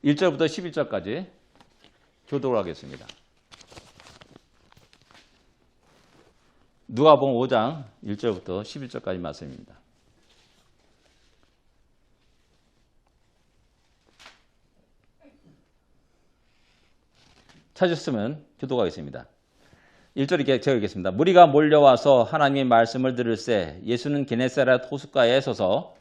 1절부터 11절까지 교독을 하겠습니다. 누가복음 5장 1절부터 11절까지 말씀입니다. 찾으셨으면 교독하겠습니다. 1절 이렇게 제가 읽겠습니다. 무리가 몰려와서 하나님의 말씀을 들을새 예수는 게네사렛 호숫가에 서서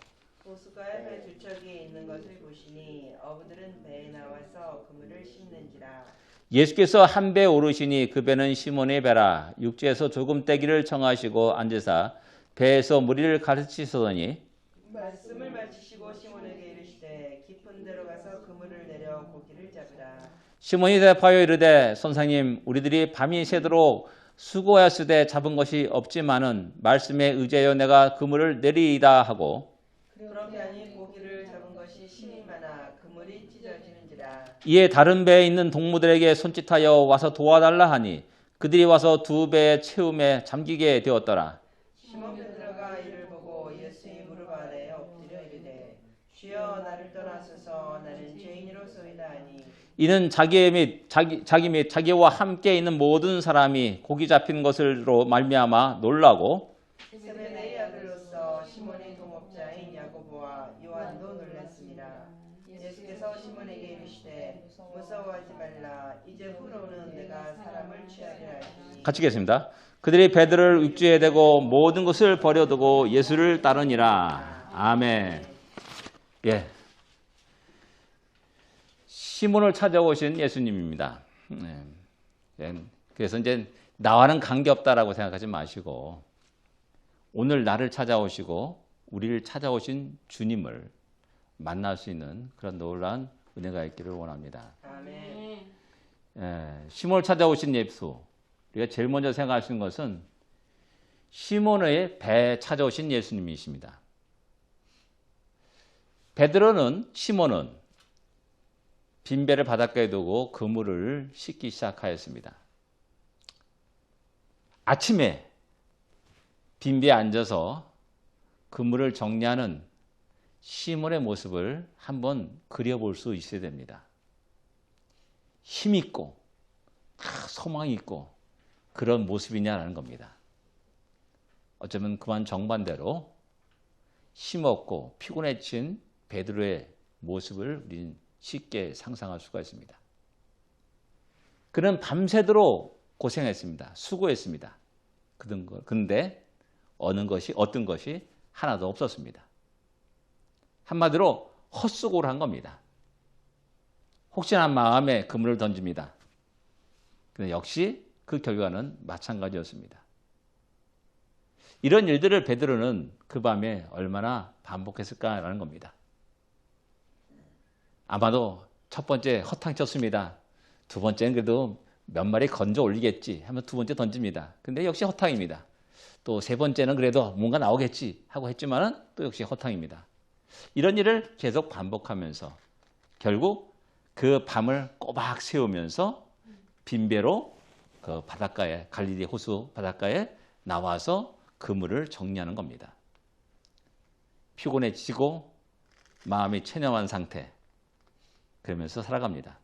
호숫가에 배 두 척이 있는 것을 보시니 어부들은 배에 나와서 그물을 씻는지라. 예수께서 한 배에 오르시니 그 배는 시몬의 배라. 육지에서 조금 떼기를 청하시고 앉으사 배에서 무리를 가르치시더니 말씀을 마치시고 시몬에게 이르시되 깊은 데로 가서 그물을 내려 고기를 잡으라. 시몬이 대답하여 이르되 선생님 우리들이 밤이 새도록 수고하였으되 잡은 것이 없지만은 말씀에 의지하여 내가 그물을 내리이다 하고 그렇게 하니 고기를 잡은 것이 심히 많아 그물이 찢어지는지라. 이에 다른 배에 있는 동무들에게 손짓하여 와서 도와달라 하니 그들이 와서 두 배의 채움에 잠기게 되었더라. 시몬 베드로가 이를 보고 예수의 무릎 아래에 엎드려 이르되 주여 나를 떠나소서 나는 죄인이로소이다 하니 이는 자기 및 자기와 함께 있는 모든 사람이 고기 잡힌 것으로 말미암아 놀라고 세베대의 아들로서 시몬의 동업자인 야고보와 요한도 놀랐습니다. 예수께서 시몬에게 이르시되 무서워하지 말라. 이제부로는 내가 사람을 취하리라 하시니 같이 읽겠습니다. 그들이 베드로를 육지에 대고 모든 것을 버려두고 예수를 따르니라. 아멘. 예. 시몬을 찾아오신 예수님입니다. 그래서 이제 나와는 관계없다라고 생각하지 마시고 오늘 나를 찾아오시고 우리를 찾아오신 주님을 만날 수 있는 그런 놀라운 은혜가 있기를 원합니다. 아멘. 시몬을 찾아오신 예수. 우리가 제일 먼저 생각할 수 있는 것은 시몬의 배에 찾아오신 예수님이십니다. 베드로는 시몬은 빈배를 바닷가에 두고 그물을 씻기 시작하였습니다. 아침에 빈배에 앉아서 그물을 정리하는 시몬의 모습을 한번 그려볼 수 있어야 됩니다. 힘있고 소망이 있고 그런 모습이냐라는 겁니다. 어쩌면 그만 정반대로 힘없고 피곤해진 베드로의 모습을 우리는 쉽게 상상할 수가 있습니다. 그는 밤새도록 고생했습니다. 수고했습니다. 그런데 어떤 것이 하나도 없었습니다. 한마디로 헛수고를 한 겁니다. 혹시나 마음에 그물을 던집니다. 그런데 역시 그 결과는 마찬가지였습니다. 이런 일들을 베드로는 그 밤에 얼마나 반복했을까라는 겁니다. 아마도 첫 번째 허탕 쳤습니다. 두 번째는 그래도 몇 마리 건져 올리겠지 하면 두 번째 던집니다. 근데 역시 허탕입니다. 또 세 번째는 그래도 뭔가 나오겠지 하고 했지만은 또 역시 허탕입니다. 이런 일을 계속 반복하면서 결국 그 밤을 꼬박 세우면서 빈배로 그 바닷가에 갈릴리 호수 바닷가에 나와서 그물을 정리하는 겁니다. 피곤해지고 마음이 체념한 상태 그러면서 살아갑니다.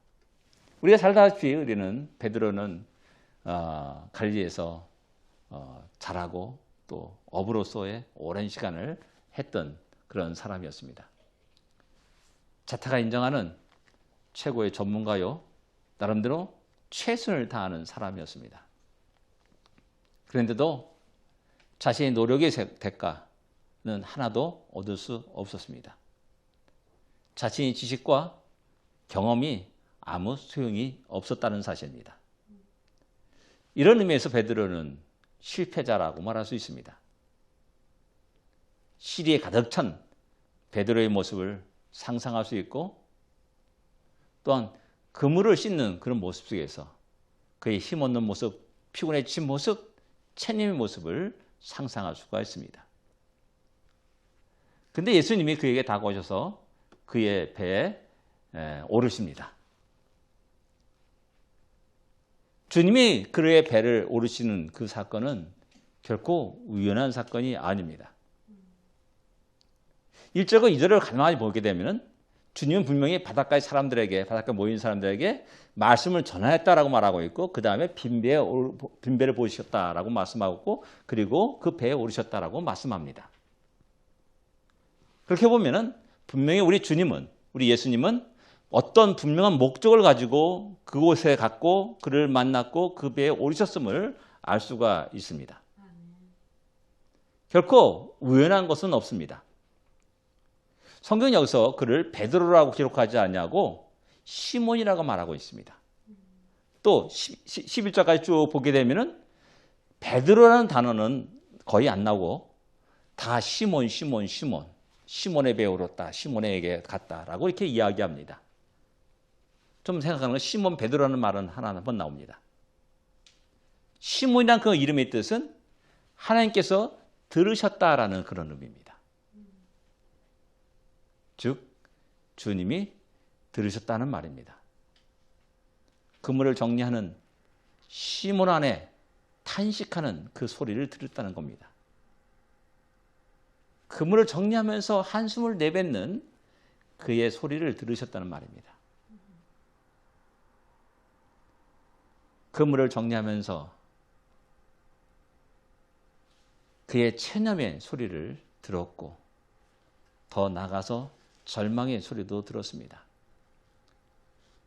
우리가 살다시피 우리는 베드로는 갈릴리에서 자라고 또 어부로서의 오랜 시간을 했던 그런 사람이었습니다. 자타가 인정하는 최고의 전문가요. 나름대로 최선을 다하는 사람이었습니다. 그런데도 자신의 노력의 대가는 하나도 얻을 수 없었습니다. 자신의 지식과 경험이 아무 소용이 없었다는 사실입니다. 이런 의미에서 베드로는 실패자라고 말할 수 있습니다. 시리에 가득 찬 베드로의 모습을 상상할 수 있고 또한 그물을 씻는 그런 모습 속에서 그의 힘없는 모습, 피곤해진 모습, 체념의 모습을 상상할 수가 있습니다. 근데 예수님이 그에게 다가오셔서 그의 배에 오르십니다. 주님이 그의 배를 오르시는 그 사건은 결코 우연한 사건이 아닙니다. 1절과 2절을 가만히 보게 되면 주님은 분명히 바닷가에 모인 사람들에게 말씀을 전하였다라고 말하고 있고, 그 다음에 빈배를 보이셨다라고 말씀하고, 그리고 그 배에 오르셨다라고 말씀합니다. 그렇게 보면은 분명히 우리 예수님은 어떤 분명한 목적을 가지고 그곳에 갔고 그를 만났고 그 배에 오르셨음을 알 수가 있습니다. 결코 우연한 것은 없습니다. 성경은 여기서 그를 베드로라고 기록하지 않냐고 시몬이라고 말하고 있습니다. 또 11절까지 쭉 보게 되면은 베드로라는 단어는 거의 안 나오고 다 시몬의 배에 오르다, 시몬에게 갔다라고 이렇게 이야기합니다. 좀 생각하는 건 시몬 베드로라는 말은 하나 한 번 나옵니다. 시몬이란 그 이름의 뜻은 하나님께서 들으셨다라는 그런 의미입니다. 즉 주님이 들으셨다는 말입니다. 그물을 정리하는 시몬 안에 탄식하는 그 소리를 들었다는 겁니다. 그물을 정리하면서 한숨을 내뱉는 그의 소리를 들으셨다는 말입니다. 그물을 정리하면서 그의 체념의 소리를 들었고, 더 나아가서 절망의 소리도 들었습니다.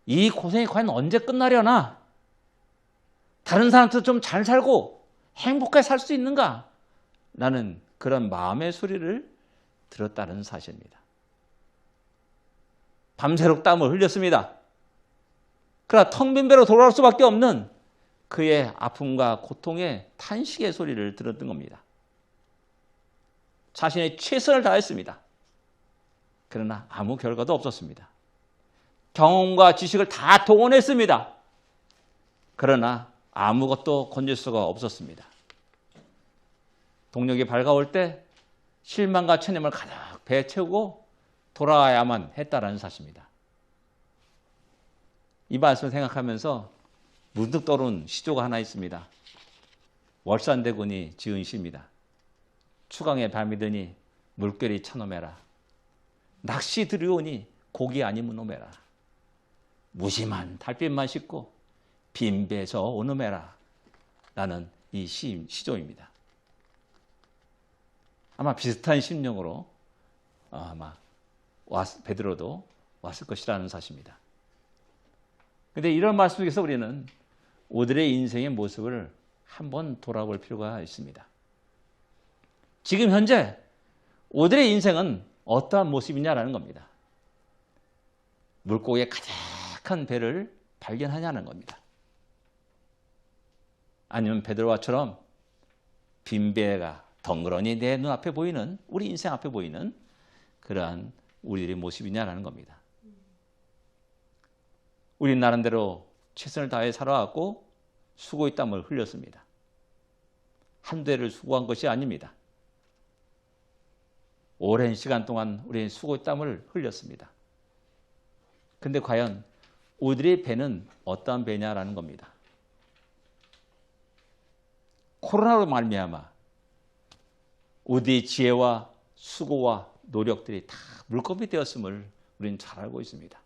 이 고생이 과연 언제 끝나려나? 다른 사람도 좀 잘 살고 행복하게 살 수 있는가? 라는 그런 마음의 소리를 들었다는 사실입니다. 밤새록 땀을 흘렸습니다. 그러나 텅 빈 배로 돌아올 수밖에 없는 그의 아픔과 고통의 탄식의 소리를 들었던 겁니다. 자신의 최선을 다했습니다. 그러나 아무 결과도 없었습니다. 경험과 지식을 다 동원했습니다. 그러나 아무것도 건질 수가 없었습니다. 동력이 밝아올 때 실망과 체념을 가득 배에 채우고 돌아와야만 했다라는 사실입니다. 이 말씀을 생각하면서 문득 떠오른 시조가 하나 있습니다. 월산대군이 지은 시입니다. 추강에 밤이 드니 물결이 차노매라. 낚시 들여오니 고기 아니면 오매라. 무심한 달빛만 씻고 빈배에서 오노매라. 라는 이 시조입니다. 아마 비슷한 심령으로 아마 베드로도 왔을 것이라는 사실입니다. 그런데 이런 말씀 속에서 우리는 우리의 인생의 모습을 한번 돌아볼 필요가 있습니다. 지금 현재 우리의 인생은 어떠한 모습이냐라는 겁니다. 물고기에 가득한 배를 발견하냐는 겁니다. 아니면 베드로와처럼 빈 배가 덩그러니 내 눈앞에 보이는, 우리 인생 앞에 보이는 그러한 우리의 모습이냐라는 겁니다. 우리 나름대로 최선을 다해 살아왔고 수고의 땀을 흘렸습니다. 한두 해를 수고한 것이 아닙니다. 오랜 시간 동안 우리는 수고의 땀을 흘렸습니다. 그런데 과연 우리의 배는 어떠한 배냐라는 겁니다. 코로나로 말미암아 우리의 지혜와 수고와 노력들이 다 물거품이 되었음을 우리는 잘 알고 있습니다.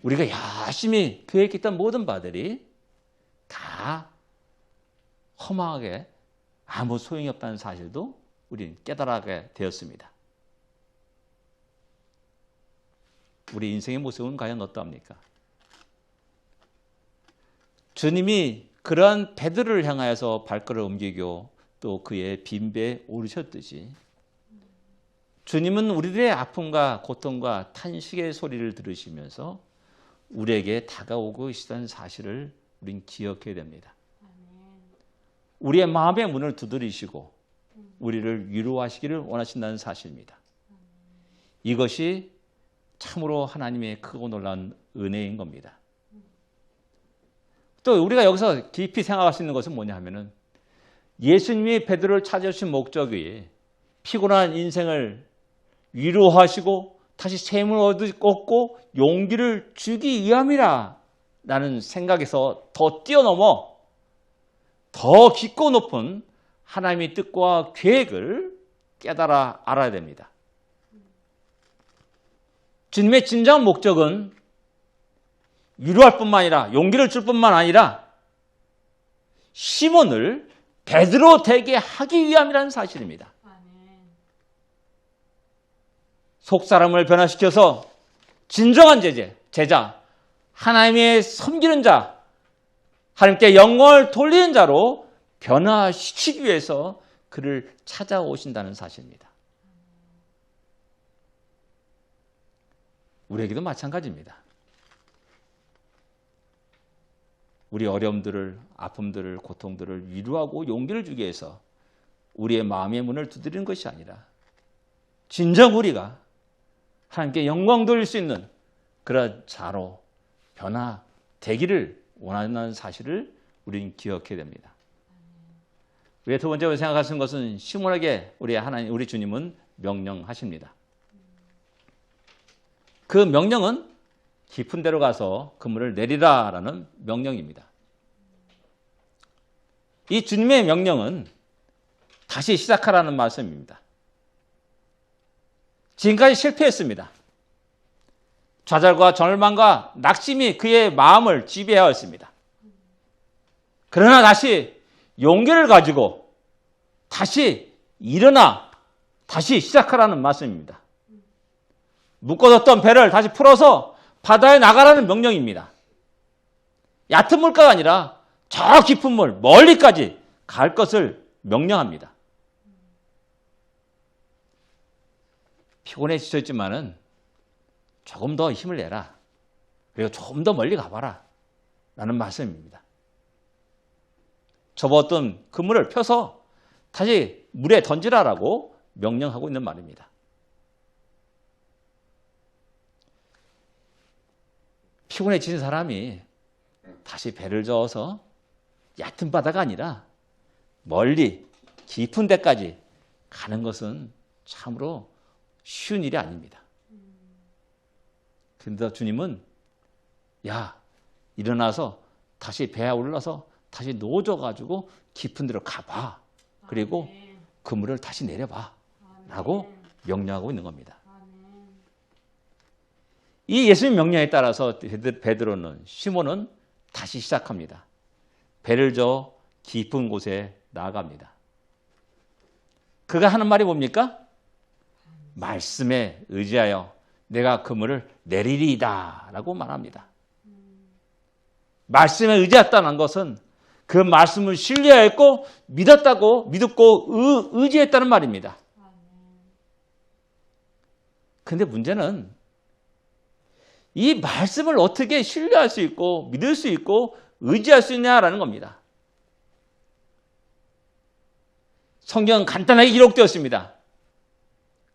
우리가 열심히 계획했던 모든 바들이 다 허망하게 아무 소용이 없다는 사실도 우리는 깨달아게 되었습니다. 우리 인생의 모습은 과연 어떠합니까? 주님이 그러한 베드로를 향하여서 발걸음을 옮기고 또 그의 빈배에 오르셨듯이 주님은 우리들의 아픔과 고통과 탄식의 소리를 들으시면서 우리에게 다가오고 계시다는 사실을 우리는 기억해야 됩니다. 우리의 마음의 문을 두드리시고 우리를 위로하시기를 원하신다는 사실입니다. 이것이 참으로 하나님의 크고 놀라운 은혜인 겁니다. 또 우리가 여기서 깊이 생각할 수 있는 것은 뭐냐 하면은 예수님이 베드로를 찾아주신 목적이 피곤한 인생을 위로하시고 다시 샘을 얻고 용기를 주기 위함이라 라는 생각에서 더 뛰어넘어 더 깊고 높은 하나님의 뜻과 계획을 깨달아 알아야 됩니다. 주님의 진정한 목적은 위로할 뿐만 아니라 용기를 줄 뿐만 아니라 시몬을 베드로 되게 하기 위함이라는 사실입니다. 속사람을 변화시켜서 진정한 제자, 하나님의 섬기는 자, 하나님께 영광을 돌리는 자로 변화시키기 위해서 그를 찾아오신다는 사실입니다. 우리에게도 마찬가지입니다. 우리 어려움들을, 아픔들을, 고통들을 위로하고 용기를 주기 위해서 우리의 마음의 문을 두드리는 것이 아니라 진정 우리가 하나님께 영광 돌릴 수 있는 그런 자로 변화되기를 원하는 사실을 우리는 기억해야 됩니다. 우리의 두 번째로 생각하시는 것은 시몬에게 우리 주님은 명령하십니다. 그 명령은 깊은 데로 가서 그물을 내리라라는 명령입니다. 이 주님의 명령은 다시 시작하라는 말씀입니다. 지금까지 실패했습니다. 좌절과 절망과 낙심이 그의 마음을 지배하였습니다. 그러나 다시 용기를 가지고 다시 일어나 다시 시작하라는 말씀입니다. 묶어뒀던 배를 다시 풀어서 바다에 나가라는 명령입니다. 얕은 물가가 아니라 저 깊은 물 멀리까지 갈 것을 명령합니다. 피곤해 지쳤지만은 조금 더 힘을 내라. 그리고 조금 더 멀리 가봐라. 라는 말씀입니다. 접었던 그물을 펴서 다시 물에 던지라라고 명령하고 있는 말입니다. 피곤해지는 사람이 다시 배를 저어서 얕은 바다가 아니라 멀리 깊은 데까지 가는 것은 참으로 쉬운 일이 아닙니다. 그런데 주님은 일어나서 다시 배에 올라서 다시 놓아져가지고 깊은 데로 가봐. 그리고 그물을 다시 내려봐. 라고 명령하고 있는 겁니다. 이 예수님 명령에 따라서 베드로는 시몬은 다시 시작합니다. 배를 저어 깊은 곳에 나아갑니다. 그가 하는 말이 뭡니까? 말씀에 의지하여 내가 그물을 내리리이다 라고 말합니다. 말씀에 의지했다는 것은 그 말씀을 신뢰했고 믿었고 의지했다는 말입니다. 그런데 문제는 이 말씀을 어떻게 신뢰할 수 있고 믿을 수 있고 의지할 수 있냐라는 겁니다. 성경은 간단하게 기록되었습니다.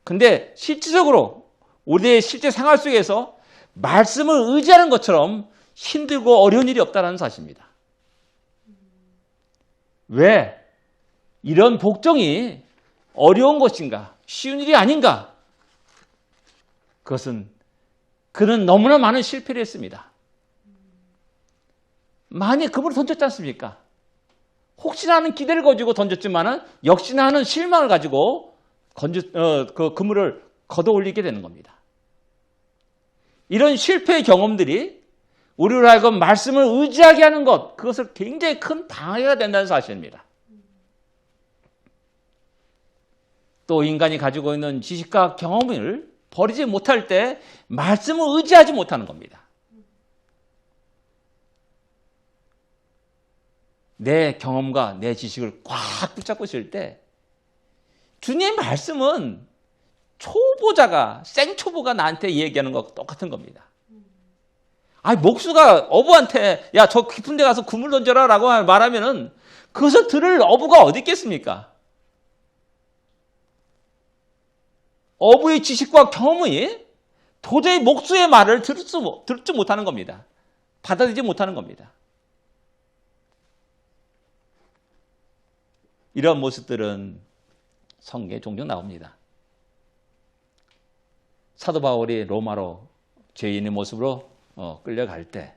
그런데 실질적으로 우리의 실제 생활 속에서 말씀을 의지하는 것처럼 힘들고 어려운 일이 없다는 사실입니다. 왜 이런 복종이 어려운 것인가? 쉬운 일이 아닌가? 그는 너무나 많은 실패를 했습니다. 많이 그물을 던졌지 않습니까? 혹시나 하는 기대를 가지고 던졌지만은 역시나 하는 실망을 가지고 그 그물을 걷어 올리게 되는 겁니다. 이런 실패의 경험들이 우리로 하여금 말씀을 의지하게 하는 것, 그것을 굉장히 큰 방해가 된다는 사실입니다. 또 인간이 가지고 있는 지식과 경험을 버리지 못할 때 말씀을 의지하지 못하는 겁니다. 내 경험과 내 지식을 꽉 붙잡고 있을 때 주님의 말씀은 초보자가 생초보가 나한테 얘기하는 것과 똑같은 겁니다. 목수가 어부한테 저 깊은 데 가서 그물 던져라 라고 말하면은 그것을 들을 어부가 어디 있겠습니까? 어부의 지식과 경험이 도저히 목수의 말을 듣지 못하는 겁니다. 받아들이지 못하는 겁니다. 이런 모습들은 성경에 종종 나옵니다. 사도 바울이 로마로 죄인의 모습으로 끌려갈 때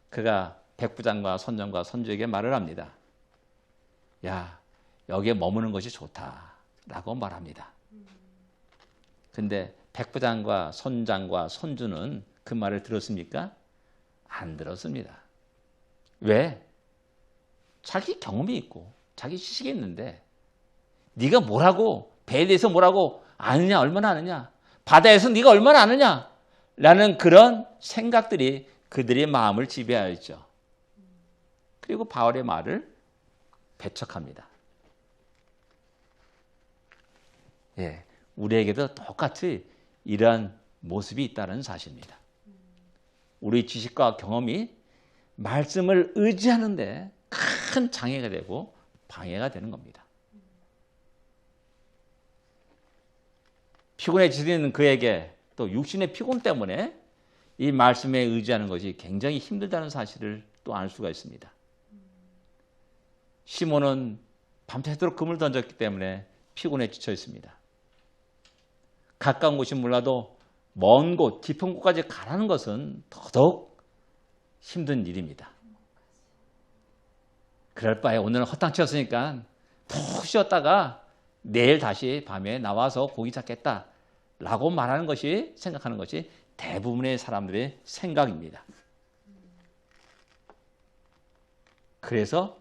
그가 백부장과 선장과 선주에게 말을 합니다. 여기에 머무는 것이 좋다라고 말합니다. 근데 백부장과 손장과 손주는 그 말을 들었습니까? 안 들었습니다. 왜? 자기 경험이 있고 자기 지식이 있는데 네가 뭐라고 배에 대해서 뭐라고 아느냐 얼마나 아느냐 바다에서 네가 얼마나 아느냐 라는 그런 생각들이 그들의 마음을 지배하였죠. 그리고 바울의 말을 배척합니다. 예, 우리에게도 똑같이 이러한 모습이 있다는 사실입니다. 우리 지식과 경험이 말씀을 의지하는데 큰 장애가 되고 방해가 되는 겁니다. 피곤해지는 그에게 또 육신의 피곤 때문에 이 말씀에 의지하는 것이 굉장히 힘들다는 사실을 또 알 수가 있습니다. 시몬은 밤새도록 금을 던졌기 때문에 피곤에 지쳐 있습니다. 가까운 곳이 몰라도 먼 곳, 깊은 곳까지 가라는 것은 더더욱 힘든 일입니다. 그럴 바에 오늘은 허탕치였으니까 푹 쉬었다가 내일 다시 밤에 나와서 고기 잡겠다 라고 말하는 것이 생각하는 것이 대부분의 사람들의 생각입니다. 그래서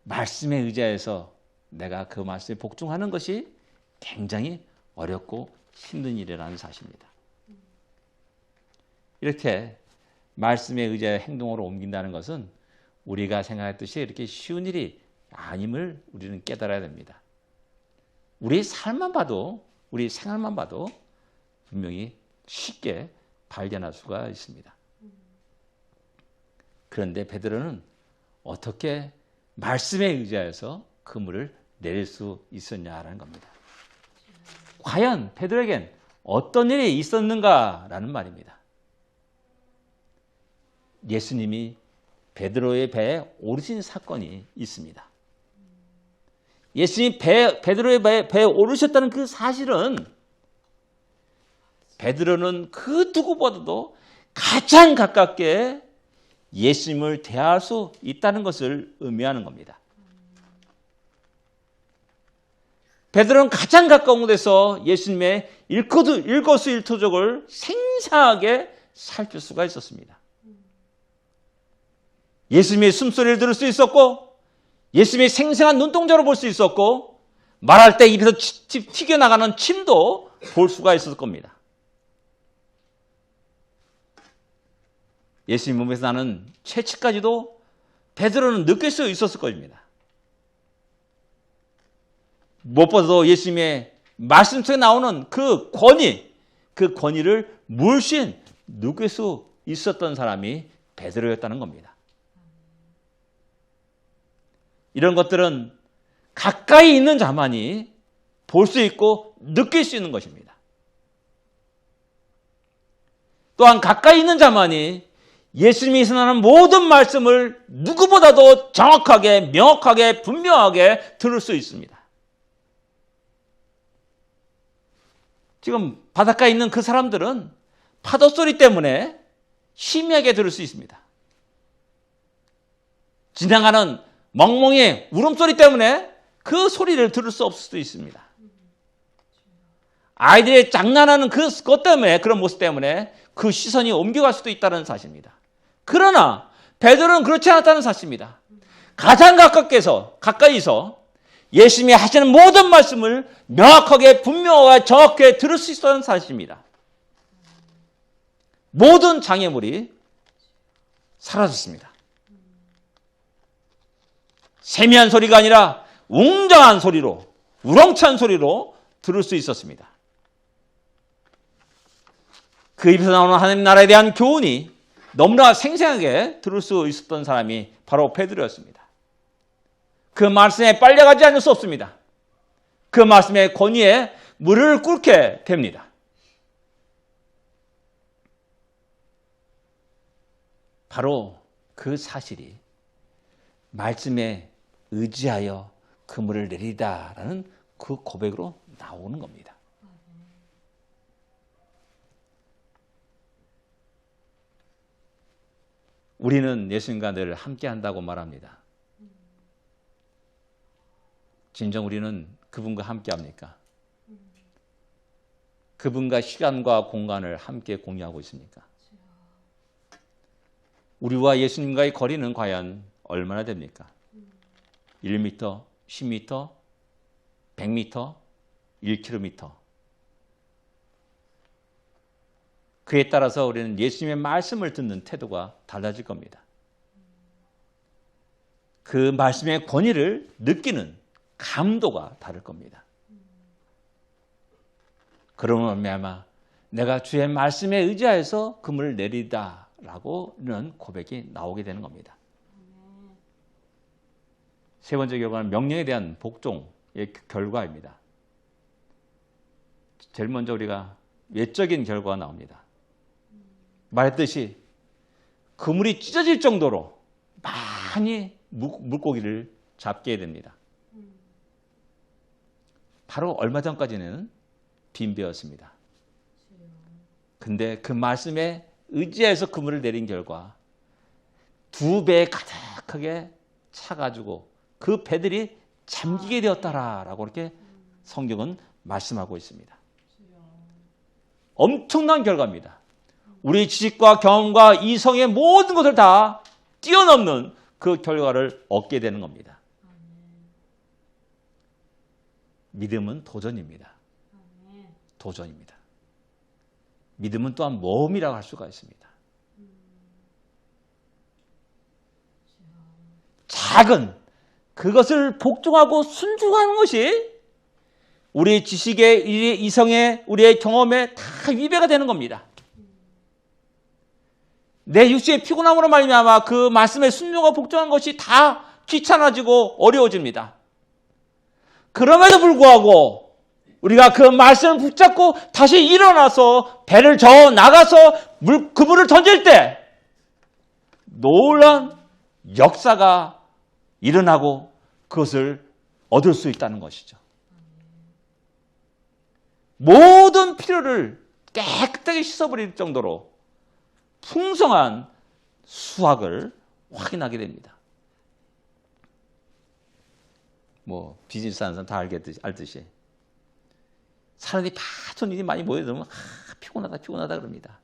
말씀에 의지해서 내가 그 말씀에 복종하는 것이 굉장히 어렵고 힘든 일이라는 사실입니다. 이렇게 말씀에 의지해 행동으로 옮긴다는 것은 우리가 생각했듯이 이렇게 쉬운 일이 아님을 우리는 깨달아야 됩니다. 우리 삶만 봐도 우리 생활만 봐도 분명히 쉽게 발견할 수가 있습니다. 그런데 베드로는 어떻게 말씀에 의지하여서 그물을 내릴 수 있었냐라는 겁니다. 과연 베드로에겐 어떤 일이 있었는가라는 말입니다. 예수님이 베드로의 배에 오르신 사건이 있습니다. 예수님이 베드로의 배에 오르셨다는 그 사실은 베드로는 그 누구보다도 가장 가깝게 예수님을 대할 수 있다는 것을 의미하는 겁니다. 베드로는 가장 가까운 곳에서 예수님의 일거수일투족을 생생하게 살필 수가 있었습니다. 예수님의 숨소리를 들을 수 있었고 예수님의 생생한 눈동자로 볼 수 있었고 말할 때 입에서 튀겨나가는 침도 볼 수가 있었을 겁니다. 예수님 몸에서 나는 채취까지도 베드로는 느낄 수 있었을 것입니다. 무엇보다도 예수님의 말씀 속에 나오는 그 권위를 물씬 느낄 수 있었던 사람이 베드로였다는 겁니다. 이런 것들은 가까이 있는 자만이 볼 수 있고 느낄 수 있는 것입니다. 또한 가까이 있는 자만이 예수님이 선언하는 모든 말씀을 누구보다도 정확하게, 명확하게, 분명하게 들을 수 있습니다. 지금 바닷가에 있는 그 사람들은 파도 소리 때문에 희미하게 들을 수 있습니다. 지나가는 멍멍이의 울음소리 때문에 그 소리를 들을 수 없을 수도 있습니다. 아이들이 장난하는 그것 때문에, 그런 모습 때문에 그 시선이 옮겨갈 수도 있다는 사실입니다. 그러나 베드로는 그렇지 않았다는 사실입니다. 가장 가까이서 예수님이 하시는 모든 말씀을 명확하게 분명하게 정확하게 들을 수 있었다는 사실입니다. 모든 장애물이 사라졌습니다. 세미한 소리가 아니라 웅장한 소리로, 우렁찬 소리로 들을 수 있었습니다. 그 입에서 나오는 하나님 나라에 대한 교훈이 너무나 생생하게 들을 수 있었던 사람이 바로 베드로였습니다. 그 말씀에 빨려가지 않을 수 없습니다. 그 말씀의 권위에 무릎을 꿇게 됩니다. 바로 그 사실이 말씀에 의지하여 그물을 내리다라는 그 고백으로 나오는 겁니다. 우리는 예수님과 늘 함께한다고 말합니다. 진정 우리는 그분과 함께합니까? 그분과 시간과 공간을 함께 공유하고 있습니까? 우리와 예수님과의 거리는 과연 얼마나 됩니까? 1m, 10m, 100m, 1km. 그에 따라서 우리는 예수님의 말씀을 듣는 태도가 달라질 겁니다. 그 말씀의 권위를 느끼는 감도가 다를 겁니다. 그러면 말미암아 내가 주의 말씀에 의지하여서 금을 내리다라고는 고백이 나오게 되는 겁니다. 세 번째 결과는 명령에 대한 복종의 결과입니다. 제일 먼저 우리가 외적인 결과가 나옵니다. 말했듯이 그물이 찢어질 정도로 많이 물고기를 잡게 됩니다. 바로 얼마 전까지는 빈배였습니다. 근데 그 말씀에 의지해서 그물을 내린 결과 2배 가득하게 차가지고 그 배들이 잠기게 되었다라고 이렇게 성경은 말씀하고 있습니다. 엄청난 결과입니다. 우리 지식과 경험과 이성의 모든 것을 다 뛰어넘는 그 결과를 얻게 되는 겁니다. 믿음은 도전입니다. 도전입니다. 믿음은 또한 모험이라고 할 수가 있습니다. 작은 그것을 복종하고 순종하는 것이 우리의 지식에, 우리의 이성에, 우리의 경험에 다 위배가 되는 겁니다. 내 육체의 피곤함으로 말미암아 그 말씀에 순종하고 복종하는 것이 다 귀찮아지고 어려워집니다. 그럼에도 불구하고 우리가 그 말씀을 붙잡고 다시 일어나서 배를 저어 나가서 그물을 던질 때 놀라운 역사가 일어나고 그것을 얻을 수 있다는 것이죠. 모든 필요를 깨끗하게 씻어버릴 정도로 풍성한 수확을 확인하게 됩니다. 비즈니스 하는 사람 다 알듯이 사람들이 파천 일이 많이 모여들면 피곤하다 그럽니다.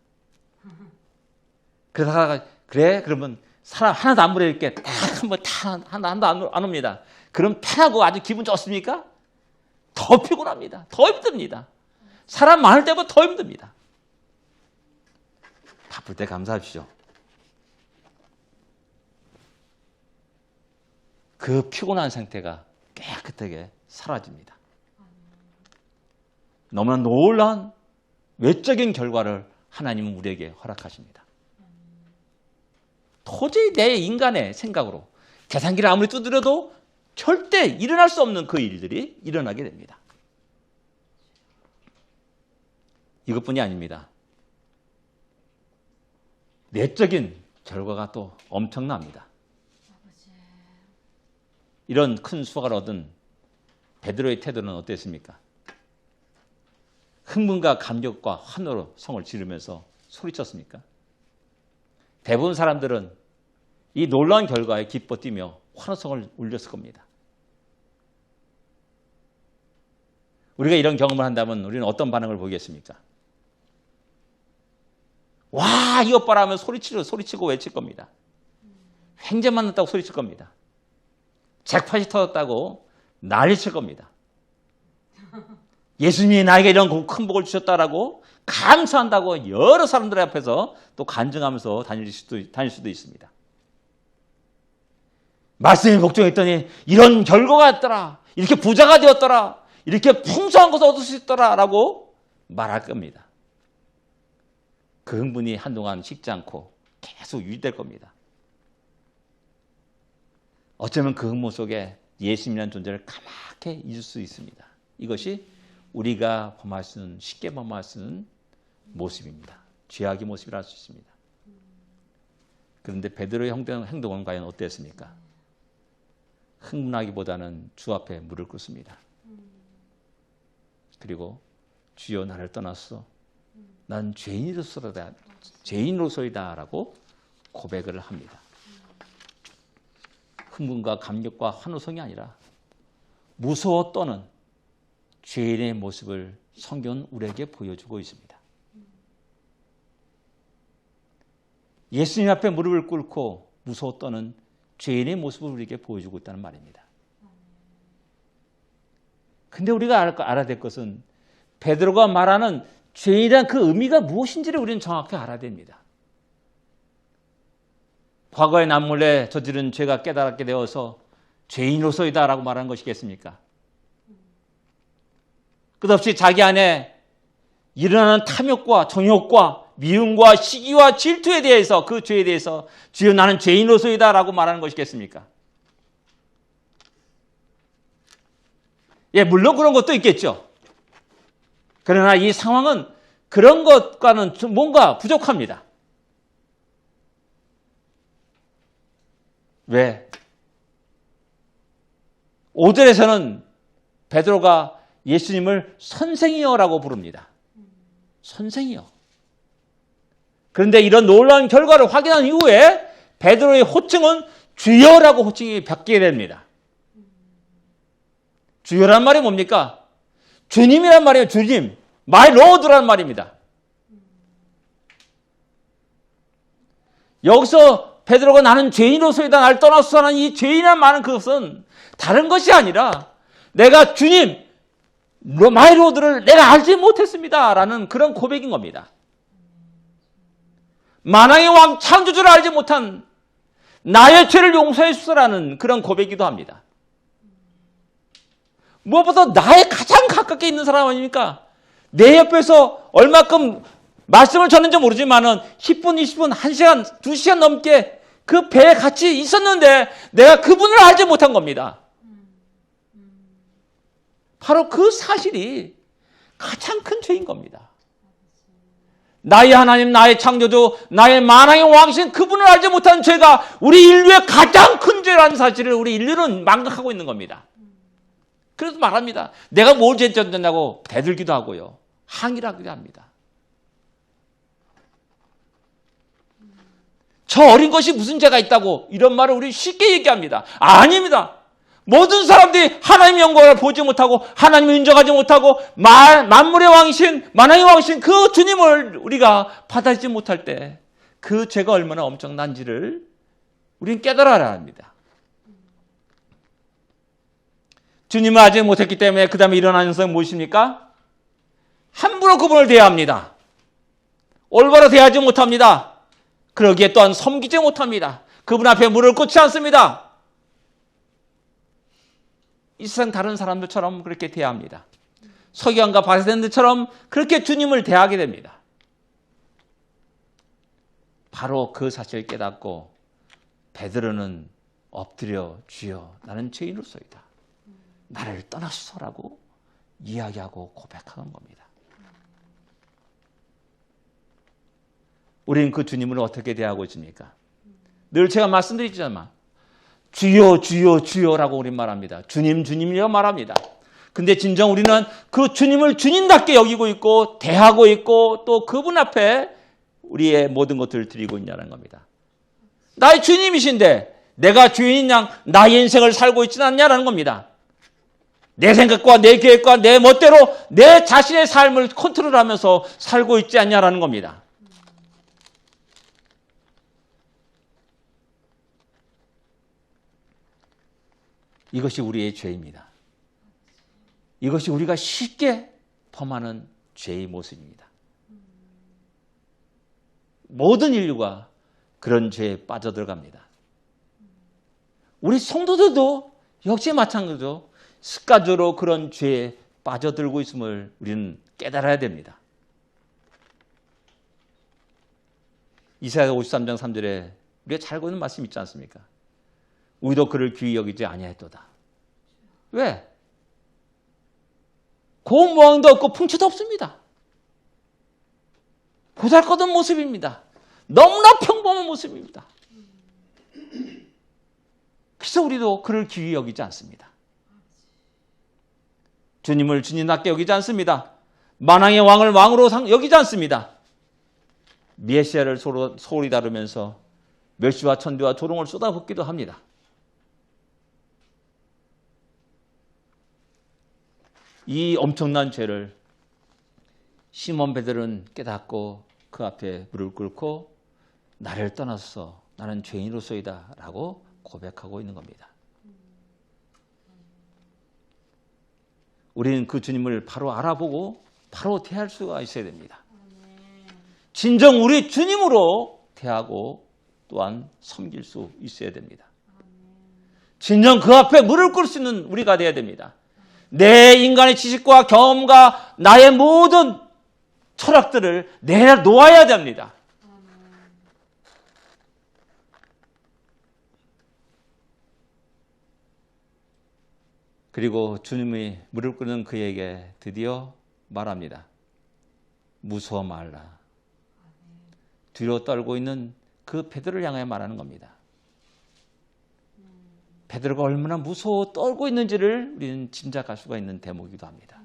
그러다가 그러면 사람 하나도 안 보낼게 딱 한번 하나도 안 옵니다. 그럼 편하고 아주 기분 좋습니까? 더 피곤합니다. 더 힘듭니다. 사람 많을 때보다 더 힘듭니다. 바쁠 때 감사합시오. 그 피곤한 상태가 깨끗하게 사라집니다. 너무나 놀라운 외적인 결과를 하나님은 우리에게 허락하십니다. 도저히 내 인간의 생각으로 계산기를 아무리 두드려도 절대 일어날 수 없는 그 일들이 일어나게 됩니다. 이것뿐이 아닙니다. 내적인 결과가 또 엄청납니다. 이런 큰 수확을 얻은 베드로의 태도는 어땠습니까? 흥분과 감격과 환호로 성을 지르면서 소리쳤습니까? 대부분 사람들은 이 놀라운 결과에 기뻐 뛰며 환호성을 울렸을 겁니다. 우리가 이런 경험을 한다면 우리는 어떤 반응을 보이겠습니까? 와, 이것 봐라 하면 소리치고 외칠 겁니다. 횡재 만났다고 소리칠 겁니다. 잭팟이 터졌다고 난리칠 겁니다. 예수님이 나에게 이런 큰 복을 주셨다라고 감사한다고 여러 사람들 앞에서 또 간증하면서 다닐 수도 있습니다. 말씀에 복종했더니 이런 결과가 있더라. 이렇게 부자가 되었더라. 이렇게 풍성한 것을 얻을 수 있더라 라고 말할 겁니다. 그 흥분이 한동안 식지 않고 계속 유지될 겁니다. 어쩌면 그 흥분 속에 예수님이라는 존재를 까맣게 잊을 수 있습니다. 이것이 우리가 쉽게 범할 수 있는 모습입니다. 죄악의 모습이라 할 수 있습니다. 그런데 베드로의 행동은 과연 어땠습니까? 흥분하기보다는 주 앞에 무릎 꿇습니다. 그리고 주여 나를 떠났어. 난 죄인으로서이다 라고 고백을 합니다. 흥분과 감격과 환호성이 아니라 무서워 떠는 죄인의 모습을 성경은 우리에게 보여주고 있습니다. 예수님 앞에 무릎을 꿇고 무서워 떠는 죄인의 모습을 우리에게 보여주고 있다는 말입니다. 근데 우리가 알아야 될 것은 베드로가 말하는 죄인이란 그 의미가 무엇인지를 우리는 정확히 알아야 됩니다. 과거에 남몰래 저지른 죄가 깨달았게 되어서 죄인으로서이다 라고 말하는 것이겠습니까? 끝없이 자기 안에 일어나는 탐욕과 정욕과 미움과 시기와 질투에 대해서 그 죄에 대해서 주여 나는 죄인으로서이다 라고 말하는 것이겠습니까? 예, 물론 그런 것도 있겠죠. 그러나 이 상황은 그런 것과는 좀 뭔가 부족합니다. 왜? 5절에서는 베드로가 예수님을 선생이여라고 부릅니다. 선생이여. 그런데 이런 놀라운 결과를 확인한 이후에 베드로의 호칭은 주여라고 호칭이 바뀌게 됩니다. 주여란 말이 뭡니까? 주님이란 말이에요. 주님. My Lord라는 말입니다. 여기서 베드로가 나는 죄인으로서이다 나를 떠나서 하는 이 죄인이란 말은 그것은 다른 것이 아니라 내가 주님, My Lord를 내가 알지 못했습니다 라는 그런 고백인 겁니다. 만왕의 왕 창조주를 알지 못한 나의 죄를 용서해 주소라는 그런 고백이기도 합니다. 무엇보다 나의 가장 가깝게 있는 사람 아닙니까? 내 옆에서 얼마큼 말씀을 전했는지 모르지만은 10분, 20분, 1시간, 2시간 넘게 그 배에 같이 있었는데 내가 그분을 알지 못한 겁니다. 바로 그 사실이 가장 큰 죄인 겁니다. 나의 하나님, 나의 창조주, 나의 만왕의 왕신 그분을 알지 못한 죄가 우리 인류의 가장 큰 죄라는 사실을 우리 인류는 망각하고 있는 겁니다. 그래서 말합니다. 내가 뭘 죄졌냐고 대들기도 하고요. 항의를 하기도 합니다. 저 어린 것이 무슨 죄가 있다고 이런 말을 우리 쉽게 얘기합니다. 아닙니다. 모든 사람들이 하나님의 영광을 보지 못하고 하나님을 인정하지 못하고 만물의 왕이신 만왕의 왕이신 그 주님을 우리가 받아들이지 못할 때 그 죄가 얼마나 엄청난지를 우리는 깨달아야 합니다. 주님을 아직 못했기 때문에 그 다음에 일어나는 것은 무엇입니까? 함부로 그분을 대합니다. 올바로 대하지 못합니다. 그러기에 또한 섬기지 못합니다. 그분 앞에 무릎을 꿇지 않습니다. 이 세상 다른 사람들처럼 그렇게 대합니다. 서기관과 바리새인들처럼 그렇게 주님을 대하게 됩니다. 바로 그 사실을 깨닫고 베드로는 엎드려 주여 나는 죄인으로서이다. 나를 떠나소서라고 이야기하고 고백하는 겁니다. 우리는 그 주님을 어떻게 대하고 있습니까? 늘 제가 말씀드리지만 주여 주여 주여라고 우리 말합니다. 주님 주님이여 말합니다. 근데 진정 우리는 그 주님을 주님답게 여기고 있고 대하고 있고 또 그분 앞에 우리의 모든 것들을 드리고 있냐는 겁니다. 나의 주님이신데 내가 주인인 양 나의 인생을 살고 있지는 않냐는 겁니다. 내 생각과 내 계획과 내 멋대로 내 자신의 삶을 컨트롤하면서 살고 있지 않냐라는 겁니다. 이것이 우리의 죄입니다. 이것이 우리가 쉽게 범하는 죄의 모습입니다. 모든 인류가 그런 죄에 빠져들어갑니다. 우리 성도들도 역시 마찬가지로 습관적으로 그런 죄에 빠져들고 있음을 우리는 깨달아야 됩니다. 이사야 53장 3절에 우리가 잘 알고 있는 말씀 있지 않습니까? 우리도 그를 귀히 여기지 아니하였도다. 왜? 고운 모양도 없고 풍채도 없습니다. 보잘것없는 모습입니다. 너무나 평범한 모습입니다. 그래서 우리도 그를 귀히 여기지 않습니다. 주님을 주님답게 여기지 않습니다. 만왕의 왕을 왕으로 여기지 않습니다. 메시아를 소홀히 다루면서 멸시와 천대와 조롱을 쏟아붓기도 합니다. 이 엄청난 죄를 시몬 베드로는 깨닫고 그 앞에 무릎 꿇고 나를 떠나서 나는 죄인으로서이다 라고 고백하고 있는 겁니다. 우리는 그 주님을 바로 알아보고 바로 대할 수가 있어야 됩니다. 진정 우리 주님으로 대하고 또한 섬길 수 있어야 됩니다. 진정 그 앞에 무릎 꿇을 수 있는 우리가 되어야 됩니다. 내 인간의 지식과 경험과 나의 모든 철학들을 내놓아야 됩니다. 그리고 주님이 무릎 꿇는 그에게 드디어 말합니다. 무서워 말라. 뒤로 떨고 있는 그 베드로를 향해 말하는 겁니다. 베드로가 얼마나 무서워 떨고 있는지를 우리는 짐작할 수가 있는 대목이기도 합니다.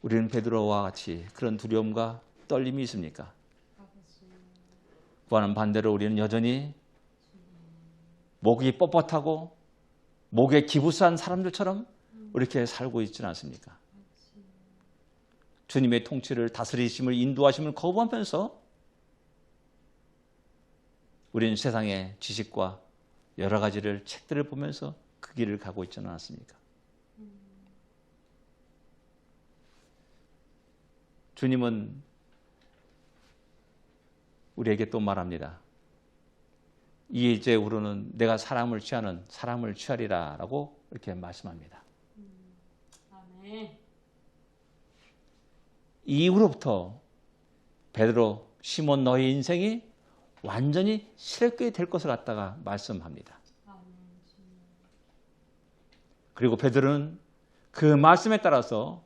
우리는 베드로와 같이 그런 두려움과 떨림이 있습니까? 그와는 반대로 우리는 여전히 목이 뻣뻣하고 목에 기부스한 사람들처럼 이렇게 살고 있지는 않습니까? 주님의 통치를 다스리심을 인도하심을 거부하면서 우리는 세상의 지식과 여러 가지를 책들을 보면서 그 길을 가고 있지는 않습니까? 주님은 우리에게 또 말합니다. 이제후로는 내가 사람을 취하는 사람을 취하리라 라고 이렇게 말씀합니다. 이후로부터 베드로, 시몬 너의 인생이 완전히 새롭게 될 것을 갖다가 말씀합니다. 그리고 베드로는 그 말씀에 따라서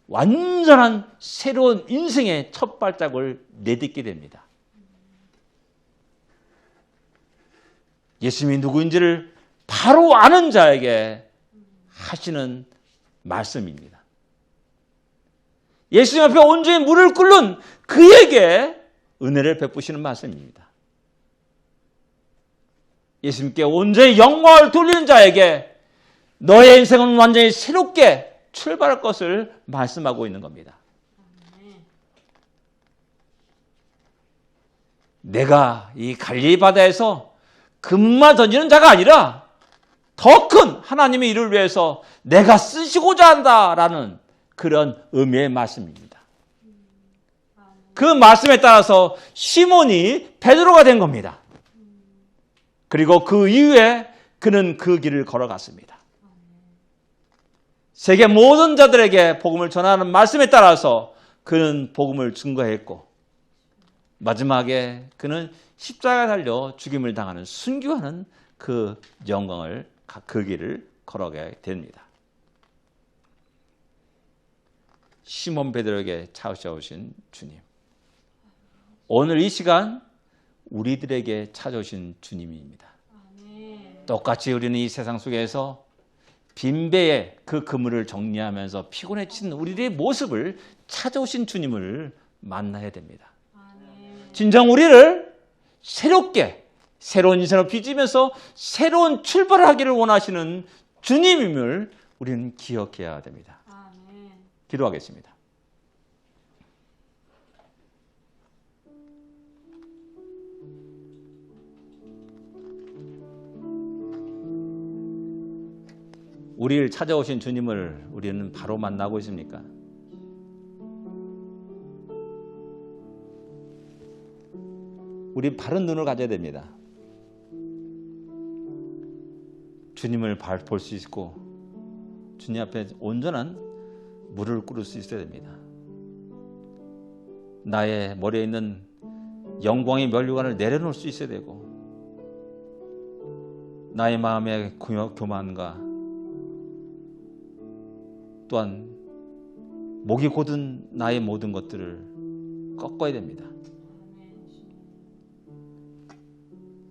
완전한 새로운 인생의 첫 발짝을 내딛게 됩니다. 예수님이 누구인지를 바로 아는 자에게 하시는 말씀입니다. 예수님 앞에 온전히 무릎을 꿇는 그에게 은혜를 베푸시는 말씀입니다. 예수님께 온전히 영광을 돌리는 자에게 너의 인생은 완전히 새롭게 출발할 것을 말씀하고 있는 겁니다. 내가 이 갈릴리 바다에서 금만 던지는 자가 아니라 더 큰 하나님의 일을 위해서 내가 쓰시고자 한다라는 그런 의미의 말씀입니다. 그 말씀에 따라서 시몬이 베드로가 된 겁니다. 그리고 그 이후에 그는 그 길을 걸어갔습니다. 세계 모든 자들에게 복음을 전하는 말씀에 따라서 그는 복음을 증거했고 마지막에 그는 십자가에 달려 죽임을 당하는 순교하는 그 영광을 그 길을 걸어가게 됩니다. 시몬 베드로에게 찾아오신 주님. 오늘 이 시간 우리들에게 찾아오신 주님입니다. 똑같이 우리는 이 세상 속에서 빈배의 그 그물을 정리하면서 피곤해진 우리들의 모습을 찾아오신 주님을 만나야 됩니다. 진정 우리를 새롭게 새로운 인생을 빚으면서 새로운 출발을 하기를 원하시는 주님임을 우리는 기억해야 됩니다. 기도하겠습니다. 우리를 찾아오신 주님을 우리는 바로 만나고 있습니까? 우리 바른 눈을 가져야 됩니다. 주님을 볼 수 있고 주님 앞에 온전한 무릎을 꿇을 수 있어야 됩니다. 나의 머리에 있는 영광의 면류관을 내려놓을 수 있어야 되고 나의 마음의 교만과 또한 목이 곧은 나의 모든 것들을 꺾어야 됩니다.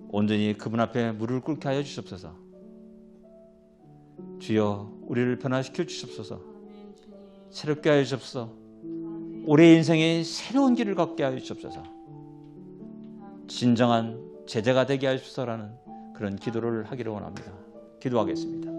온전히 그분 앞에 무릎을 꿇게 하여 주시옵소서. 주여 우리를 변화시켜 주시옵소서. 새롭게 하여 주시옵소서. 우리의 인생에 새로운 길을 걷게 하여 주시옵소서. 진정한 제자가 되게 하여 주소서라는 그런 기도를 하기를 원합니다. 기도하겠습니다.